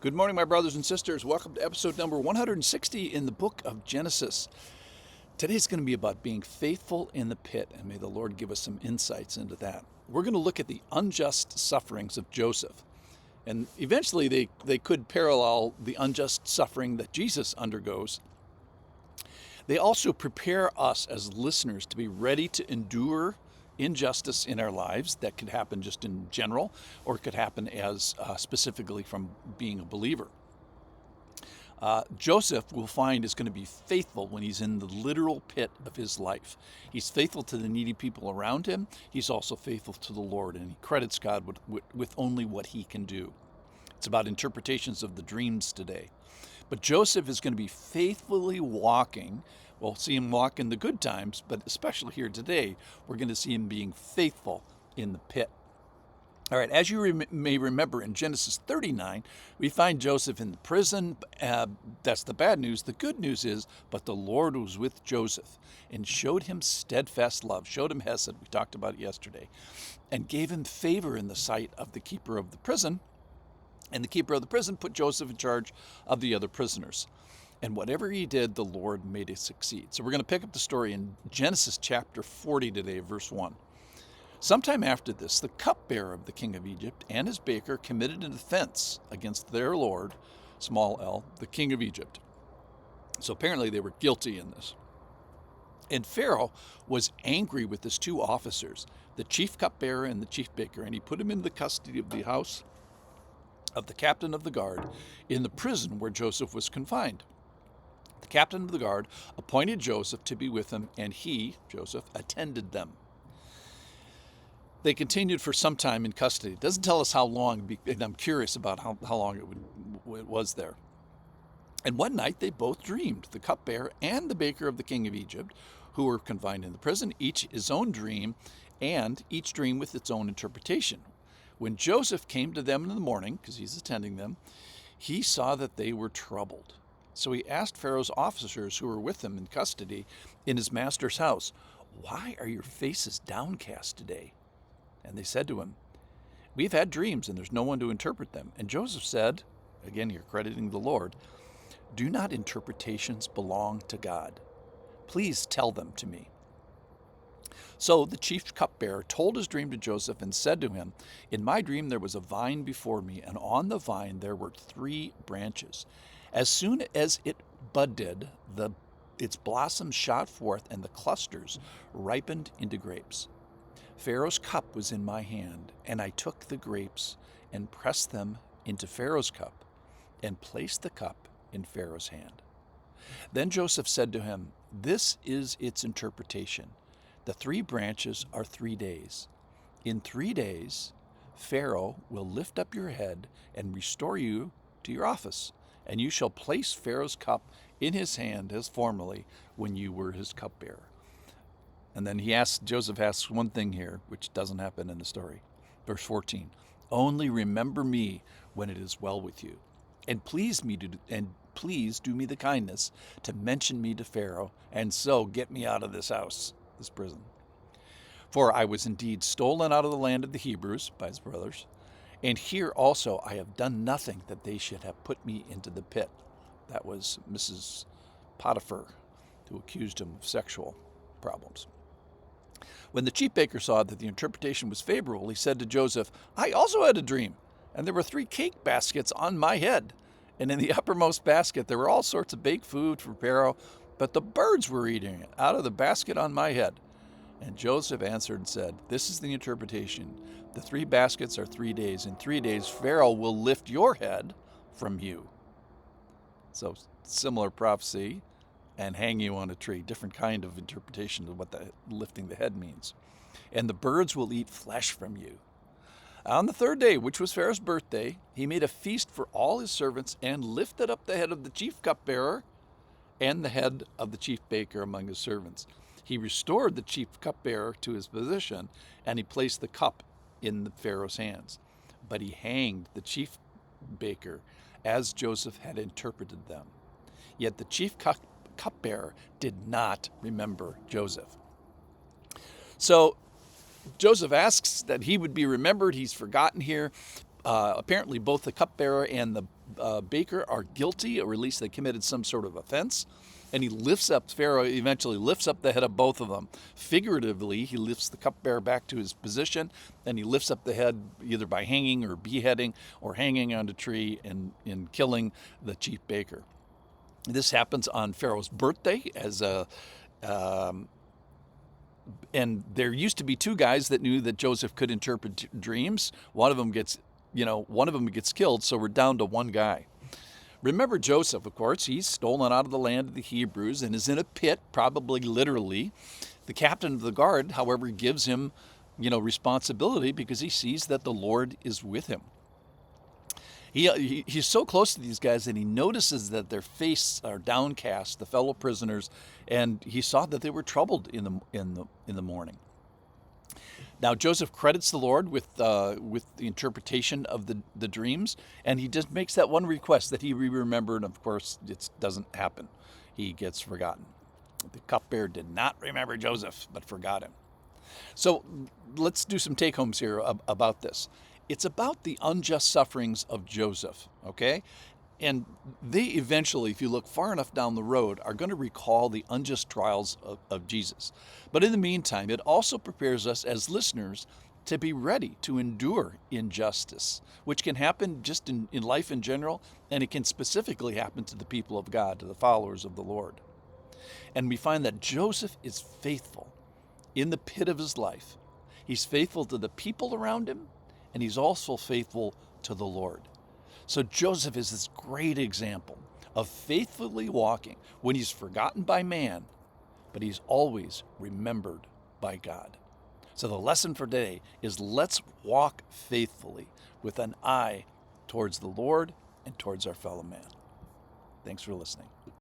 Good morning, my brothers and sisters. Welcome to episode number 160 in the book of Genesis. Today's going to be about being faithful in the pit, and may the Lord give us some insights into that. We're going to look at the unjust sufferings of Joseph, and eventually they could parallel the unjust suffering that Jesus undergoes. They also prepare us as listeners to be ready to endure injustice in our lives that could happen just in general, or it could happen as specifically from being a believer. Joseph, we'll find, is going to be faithful when he's in the literal pit of his life. He's faithful to the needy people around him. He's also faithful to the Lord, and he credits God with only what he can do. It's about interpretations of the dreams today. But Joseph is going to be faithfully walking. We'll see him walk in the good times, but especially here today, we're going to see him being faithful in the pit. All right, as you may remember in Genesis 39, we find Joseph in the prison. That's the bad news. The good news is, but the Lord was with Joseph and showed him steadfast love, showed him hesed, we talked about it yesterday, and gave him favor in the sight of the keeper of the prison. And the keeper of the prison put Joseph in charge of the other prisoners. And whatever he did, the Lord made it succeed. So we're going to pick up the story in Genesis chapter 40 today, verse 1. Sometime after this, the cupbearer of the king of Egypt and his baker committed an offense against their lord, small l, the king of Egypt. So apparently they were guilty in this. And Pharaoh was angry with his two officers, the chief cupbearer and the chief baker, and he put him in the custody of the house of the captain of the guard in the prison where Joseph was confined. The captain of the guard appointed Joseph to be with him, and he, Joseph, attended them. They continued for some time in custody. It doesn't tell us how long, and I'm curious about how long it was there. And one night they both dreamed, the cupbearer and the baker of the king of Egypt, who were confined in the prison, each his own dream, and each dream with its own interpretation. When Joseph came to them in the morning, because he's attending them, he saw that they were troubled. So he asked Pharaoh's officers who were with him in custody in his master's house, "Why are your faces downcast today?" And they said to him, "We've had dreams, and there's no one to interpret them." And Joseph said, again here crediting the Lord, "Do not interpretations belong to God? Please tell them to me." So the chief cupbearer told his dream to Joseph and said to him, "In my dream there was a vine before me, and on the vine there were 3 branches. As soon as it budded, its blossoms shot forth, and the clusters ripened into grapes. Pharaoh's cup was in my hand, and I took the grapes and pressed them into Pharaoh's cup and placed the cup in Pharaoh's hand." Then Joseph said to him, "This is its interpretation. The 3 branches are 3 days. In 3 days, Pharaoh will lift up your head and restore you to your office, and you shall place Pharaoh's cup in his hand as formerly when you were his cupbearer." And then Joseph asks one thing here, which doesn't happen in the story. Verse 14, "Only remember me when it is well with you, and please do me the kindness to mention me to Pharaoh, and so get me out of this house, this prison. For I was indeed stolen out of the land of the Hebrews by his brothers, and here also I have done nothing that they should have put me into the pit." That was Mrs. Potiphar, who accused him of sexual problems. When the chief baker saw that the interpretation was favorable, he said to Joseph, "I also had a dream, and there were 3 cake baskets on my head. And in the uppermost basket there were all sorts of baked food for Pharaoh, but the birds were eating it out of the basket on my head." And Joseph answered and said, "This is the interpretation. The 3 baskets are 3 days. In 3 days Pharaoh will lift your head from you." So similar prophecy, and hang you on a tree. Different kind of interpretation of what the lifting the head means. "And the birds will eat flesh from you." On the 3rd day, which was Pharaoh's birthday, he made a feast for all his servants and lifted up the head of the chief cupbearer and the head of the chief baker among his servants. He restored the chief cupbearer to his position, and he placed the cup in the Pharaoh's hands. But he hanged the chief baker as Joseph had interpreted them. Yet the chief cupbearer did not remember Joseph. So Joseph asks that he would be remembered. He's forgotten here. Apparently both the cupbearer and baker are guilty, or at least they committed some sort of offense. And Pharaoh eventually lifts up the head of both of them. Figuratively, he lifts the cupbearer back to his position, and he lifts up the head either by hanging or beheading or hanging on a tree and killing the chief baker. This happens on Pharaoh's birthday and there used to be two guys that knew that Joseph could interpret dreams. One of them gets killed, so we're down to one guy. Remember Joseph, of course, he's stolen out of the land of the Hebrews and is in a pit, probably literally. The captain of the guard, however, gives him, responsibility because he sees that the Lord is with him. He's so close to these guys that he notices that their faces are downcast, the fellow prisoners, and he saw that they were troubled in the morning. Now Joseph credits the Lord with the interpretation of the dreams, and he just makes that one request that he remembered. Of course, it doesn't happen. He gets forgotten. The cupbearer did not remember Joseph, but forgot him. So let's do some take-homes here about this. It's about the unjust sufferings of Joseph, okay? And they eventually, if you look far enough down the road, are going to recall the unjust trials of Jesus. But in the meantime, it also prepares us as listeners to be ready to endure injustice, which can happen just in life in general, and it can specifically happen to the people of God, to the followers of the Lord. And we find that Joseph is faithful in the pit of his life. He's faithful to the people around him, and he's also faithful to the Lord. So Joseph is this great example of faithfully walking when he's forgotten by man, but he's always remembered by God. So the lesson for today is let's walk faithfully with an eye towards the Lord and towards our fellow man. Thanks for listening.